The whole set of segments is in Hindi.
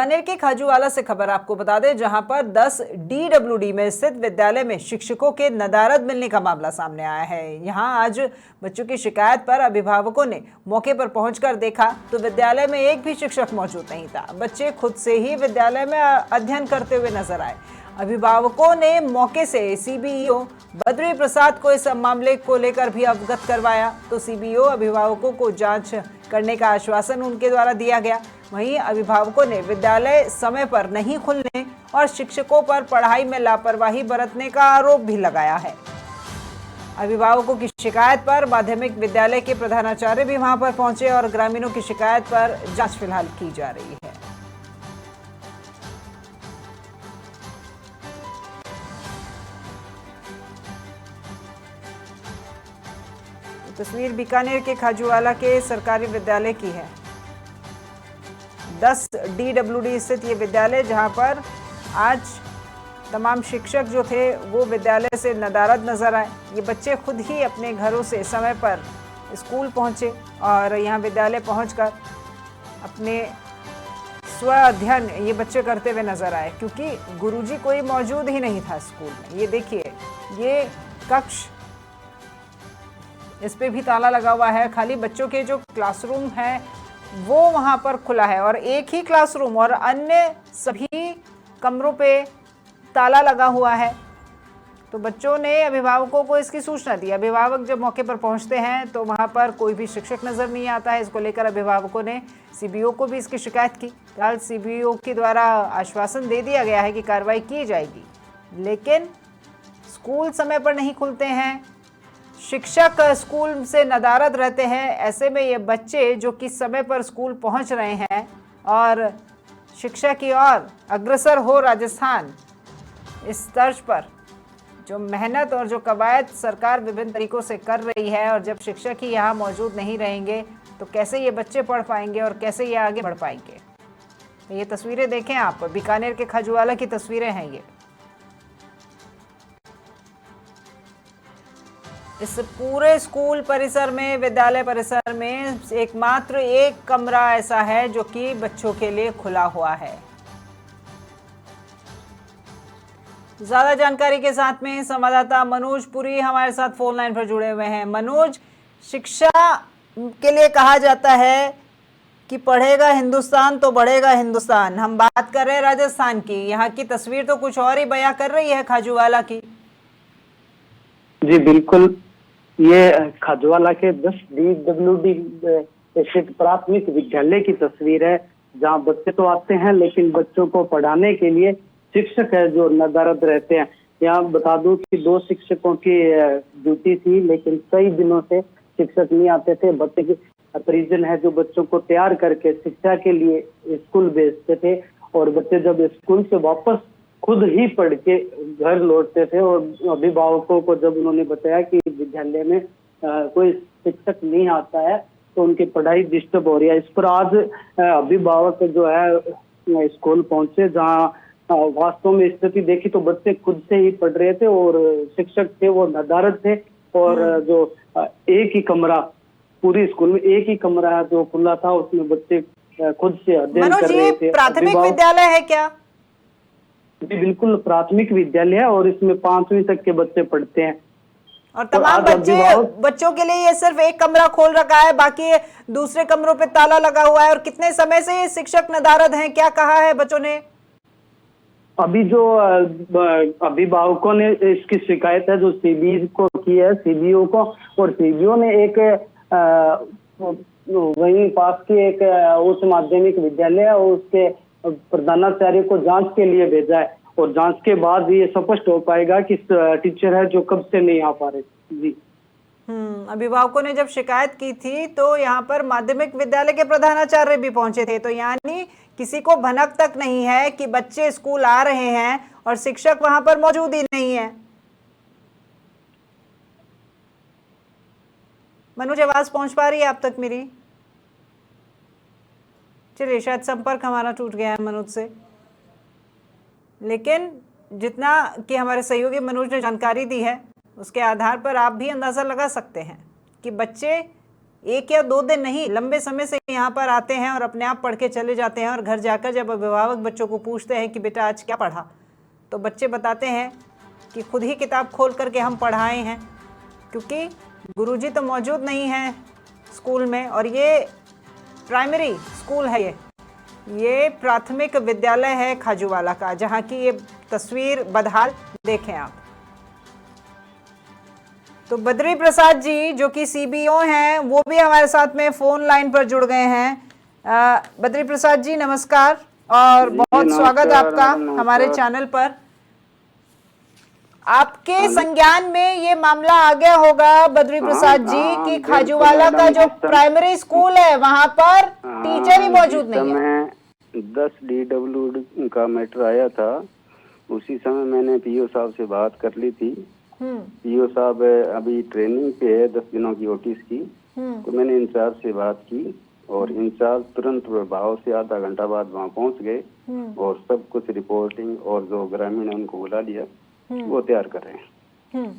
बीकानेर के खाजूवाला से खबर आपको बता दें, जहां पर 10 DWD में स्थित विद्यालय में शिक्षकों के नदारद मिलने का मामला सामने आया है। यहां आज बच्चों की शिकायत पर अभिभावकों ने मौके पर पहुंचकर देखा तो विद्यालय में एक भी शिक्षक मौजूद नहीं था। बच्चे खुद से ही विद्यालय में अध्ययन करते हुए नजर आए। अभिभावकों ने मौके से CBO बद्री प्रसाद को इस मामले को लेकर भी अवगत करवाया तो CBO अभिभावकों को जांच करने का आश्वासन उनके द्वारा दिया गया। वहीं अभिभावकों ने विद्यालय समय पर नहीं खुलने और शिक्षकों पर पढ़ाई में लापरवाही बरतने का आरोप भी लगाया है। अभिभावकों की शिकायत पर माध्यमिक विद्यालय के प्रधानाचार्य भी वहां पर पहुंचे और ग्रामीणों की शिकायत पर जांच फिलहाल की जा रही है। तस्वीर बीकानेर के खाजूवाला के सरकारी विद्यालय की है। 10 DWD स्थित ये विद्यालय, जहां पर आज तमाम शिक्षक जो थे वो विद्यालय से नदारद नजर आए। ये बच्चे खुद ही अपने घरों से समय पर स्कूल पहुंचे और यहाँ विद्यालय पहुंचकर अपने स्व अध्ययन ये बच्चे करते हुए नजर आए, क्योंकि गुरुजी कोई मौजूद ही नहीं था स्कूल में। ये देखिए, ये कक्ष, इस पे भी ताला लगा हुआ है। खाली बच्चों के जो क्लासरूम है वो वहां पर खुला है और एक ही क्लासरूम और अन्य सभी कमरों पे ताला लगा हुआ है। तो बच्चों ने अभिभावकों को इसकी सूचना दी। अभिभावक जब मौके पर पहुंचते हैं तो वहां पर कोई भी शिक्षक नजर नहीं आता है। इसको लेकर अभिभावकों ने CBO को भी इसकी शिकायत की। फिलहाल CBO के द्वारा आश्वासन दे दिया गया है कि कार्रवाई की जाएगी, लेकिन स्कूल समय पर नहीं खुलते हैं, शिक्षक स्कूल से नदारद रहते हैं। ऐसे में ये बच्चे जो कि समय पर स्कूल पहुंच रहे हैं और शिक्षा की ओर अग्रसर हो राजस्थान, इस तर्ज पर जो मेहनत और जो कवायद सरकार विभिन्न तरीकों से कर रही है, और जब शिक्षक ही यहाँ मौजूद नहीं रहेंगे तो कैसे ये बच्चे पढ़ पाएंगे और कैसे ये आगे बढ़ पाएंगे। ये तस्वीरें देखें आप, बीकानेर के खाजूवाला की तस्वीरें हैं ये। इस पूरे स्कूल परिसर में, विद्यालय परिसर में एकमात्र एक कमरा ऐसा है जो कि बच्चों के लिए खुला हुआ है। ज्यादा जानकारी के साथ में संवाददाता मनोज पुरी हमारे साथ फोन लाइन पर जुड़े हुए हैं। मनोज, शिक्षा के लिए कहा जाता है कि पढ़ेगा हिंदुस्तान तो बढ़ेगा हिंदुस्तान। हम बात कर रहे हैं राजस्थान की, यहाँ की तस्वीर तो कुछ और ही बयां कर रही है खाजूवाला की। जी बिल्कुल, ये खाजूवाला के 10 DWD स्थित प्राथमिक विद्यालय की तस्वीर है, जहां बच्चे तो आते हैं लेकिन बच्चों को पढ़ाने के लिए शिक्षक है जो नदारद रहते हैं। यहाँ बता दूं कि 2 शिक्षकों की ड्यूटी थी, लेकिन कई दिनों से शिक्षक नहीं आते थे। बच्चे के परिजन है जो बच्चों को तैयार करके शिक्षा के लिए स्कूल भेजते थे, और बच्चे जब स्कूल से वापस खुद ही पढ़ के घर लौटते थे। और अभिभावकों को जब उन्होंने बताया कि विद्यालय में कोई शिक्षक नहीं आता है तो उनकी पढ़ाई डिस्टर्ब हो रही है। इस पर आज अभिभावक जो है स्कूल पहुंचे, जहां वास्तव में स्थिति देखी तो बच्चे खुद से ही पढ़ रहे थे और शिक्षक थे वो नदारद थे। और जो एक ही कमरा, पूरी स्कूल में एक ही कमरा जो खुला था, उसमें बच्चे खुद से अध्ययन कर रहे थे। प्राथमिक विद्यालय है क्या? जी बिल्कुल, प्राथमिक विद्यालय है और इसमें 5वीं तक के बच्चे पढ़ते हैं। और तमाम बच्चों के लिए ये सिर्फ एक कमरा खोल रखा है, बाकी दूसरे कमरों पे ताला लगा हुआ है। और कितने समय से ये शिक्षक नदारद हैं, क्या कहा है बच्चों ने? अभी जो अभिभावकों ने इसकी शिकायत है जो CBO को की है, CBO को, और CBO ने एक वहीं पास की एक उच्च माध्यमिक विद्यालय है और उसके प्रधानाचार्य को जांच के लिए भेजा है, और जांच के बाद ये स्पष्ट हो पाएगा कि टीचर है जो कब से नहीं आ पा रहे। जी अभिभावकों ने जब शिकायत की थी तो यहाँ पर माध्यमिक विद्यालय के प्रधानाचार्य भी पहुंचे थे, तो यानी किसी को भनक तक नहीं है कि बच्चे स्कूल आ रहे हैं और शिक्षक वहां पर मौजूद ही नहीं है। मनोज, आवाज पहुंच पा रही है आप तक मेरी? चलिए, शायद संपर्क हमारा टूट गया है मनोज से, लेकिन जितना कि हमारे सहयोगी मनोज ने जानकारी दी है उसके आधार पर आप भी अंदाज़ा लगा सकते हैं कि बच्चे 1 या 2 दिन नहीं, लंबे समय से यहाँ पर आते हैं और अपने आप पढ़ के चले जाते हैं। और घर जाकर जब अभिभावक बच्चों को पूछते हैं कि बेटा आज क्या पढ़ा, तो बच्चे बताते हैं कि खुद ही किताब खोल करके हम पढ़ाए हैं, क्योंकि गुरुजी तो मौजूद नहीं है स्कूल में। और ये प्राइमरी स्कूल है, ये प्राथमिक विद्यालय है खाजूवाला का, जहाँ की ये तस्वीर बदहाल देखें आप। तो बद्री प्रसाद जी जो कि सीबीओ हैं, वो भी हमारे साथ में फोन लाइन पर जुड़ गए हैं। बद्री प्रसाद जी नमस्कार और बहुत स्वागत आपका हमारे चैनल पर। आपके संज्ञान में ये मामला आ गया होगा बद्री प्रसाद जी कि खाजूवाला का जो प्राइमरी स्कूल है वहां पर टीचर ही मौजूद नहीं है। 10 DW का मैटर आया था, उसी समय मैंने पीओ साहब से बात कर ली थी। पीओ साहब अभी ट्रेनिंग पे है 10 दिनों की नोटिस की, तो मैंने इंचार्ज से बात की और इंचार्ज तुरंत प्रभाव से आधा घंटा बाद वहाँ पहुँच गए और सब कुछ रिपोर्टिंग और जो ग्रामीण है उनको बुला लिया, वो तैयार कर रहे हैं।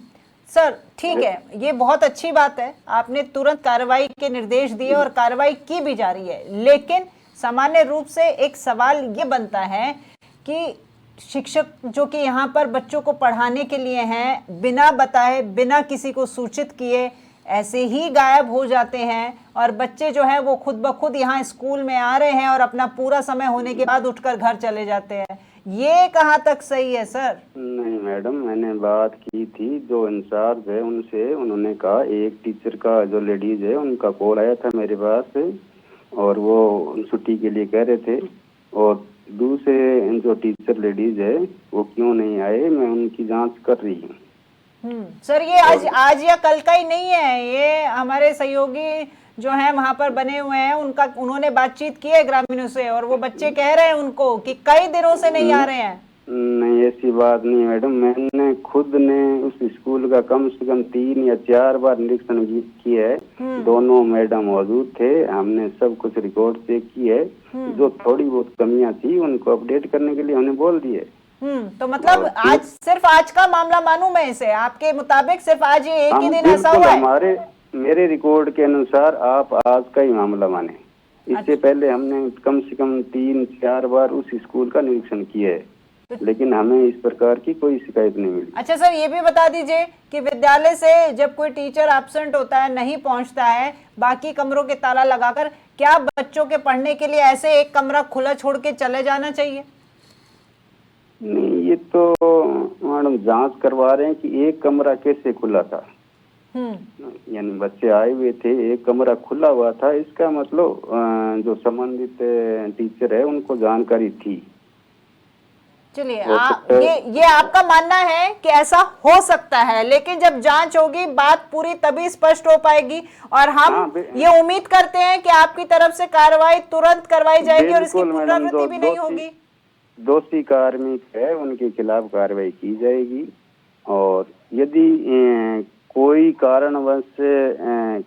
सर ठीक है, ये बहुत अच्छी बात है, आपने तुरंत कार्रवाई के निर्देश दिए और कार्रवाई की भी जा रही है। लेकिन सामान्य रूप से एक सवाल ये बनता है कि शिक्षक जो कि यहाँ पर बच्चों को पढ़ाने के लिए हैं, बिना बताए बिना किसी को सूचित किए ऐसे ही गायब हो जाते हैं और बच्चे जो हैं वो खुद ब खुद यहाँ स्कूल में आ रहे हैं और अपना पूरा समय होने के बाद उठकर घर चले जाते हैं। ये कहाँ तक सही है सर? नहीं मैडम, मैंने बात की थी जो इंचार्ज है उनसे, उन्होंने कहा एक टीचर का जो लेडीज है उनका कॉल आया था मेरे पास और वो छुट्टी के लिए कह रहे थे, और दूसरे जो टीचर लेडीज है वो क्यों नहीं आए, मैं उनकी जांच कर रही हूँ। सर ये आज या कल का ही नहीं है, ये हमारे सहयोगी जो हैं वहां पर बने हुए हैं, उन्होंने बातचीत की है ग्रामीणों से और वो बच्चे कह रहे हैं उनको कि कई दिनों से नहीं आ रहे हैं। नहीं ऐसी बात नहीं मैडम, मैंने खुद ने उस स्कूल का कम से कम 3 या 4 बार निरीक्षण किया है। दोनों मैडम मौजूद थे, हमने सब कुछ रिकॉर्ड चेक की है। जो थोड़ी बहुत कमियां थी उनको अपडेट करने के लिए हमने बोल दिए। तो मतलब आज का मामला मानूं मैं इसे, आपके मुताबिक सिर्फ आज ये एक ही दिन ऐसा हुआ है? मेरे रिकॉर्ड के अनुसार आप आज का ही मामला माने। इससे पहले हमने कम से कम 3-4 बार उस स्कूल का निरीक्षण किया है, लेकिन हमें इस प्रकार की कोई शिकायत नहीं मिली। अच्छा सर, ये भी बता दीजिए कि विद्यालय से जब कोई टीचर एब्सेंट होता है, नहीं पहुंचता है, बाकी कमरों के ताला लगाकर, क्या बच्चों के पढ़ने के लिए ऐसे एक कमरा खुला छोड़ के चले जाना चाहिए? नहीं, ये तो मैडम जांच करवा रहे हैं कि एक कमरा कैसे खुला था। यानी बच्चे आए हुए थे, एक कमरा खुला हुआ था, इसका मतलब जो संबंधित टीचर है उनको जानकारी थी। चलिए ये आपका मानना है कि ऐसा हो सकता है, लेकिन जब जांच होगी बात पूरी तभी स्पष्ट हो पाएगी और हम ये उम्मीद करते हैं कि आपकी तरफ से कार्रवाई तुरंत करवाई जाएगी और इसकी पुनरावृत्ति भी नहीं होगी। दोषी कार्मिक है उनके खिलाफ कार्रवाई की जाएगी और यदि कोई कारणवश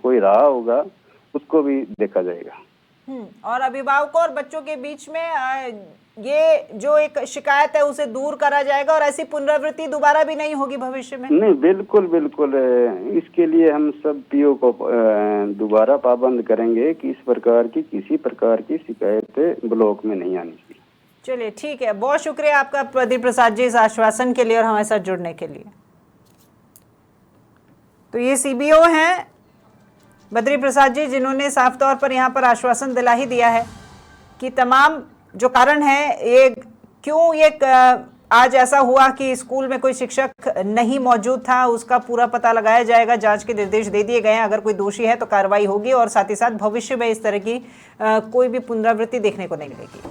कोई रहा होगा उसको भी देखा जाएगा। और अभिभावकों और बच्चों के बीच में ये जो एक शिकायत है उसे दूर करा जाएगा और ऐसी पुनरावृत्ति दोबारा भी नहीं होगी भविष्य में। नहीं, बिल्कुल बिल्कुल, इसके लिए हम सब पीओ को दोबारा पाबंद करेंगे कि इस प्रकार की किसी प्रकार की शिकायतें ब्लॉक में नहीं आनी चाहिए। चलिए ठीक है, बहुत शुक्रिया आपका बद्री प्रसाद जी इस आश्वासन के लिए और हमारे साथ जुड़ने के लिए। तो ये सीबीओ हैं बद्री प्रसाद जी, जिन्होंने साफ तौर पर यहाँ पर आश्वासन दिला ही दिया है कि तमाम जो कारण है ये क्यों ये आज ऐसा हुआ कि स्कूल में कोई शिक्षक नहीं मौजूद था, उसका पूरा पता लगाया जाएगा। जांच के निर्देश दे दिए गए हैं, अगर कोई दोषी है तो कार्रवाई होगी और साथ ही साथ भविष्य में इस तरह की कोई भी पुनरावृत्ति देखने को नहीं मिलेगी।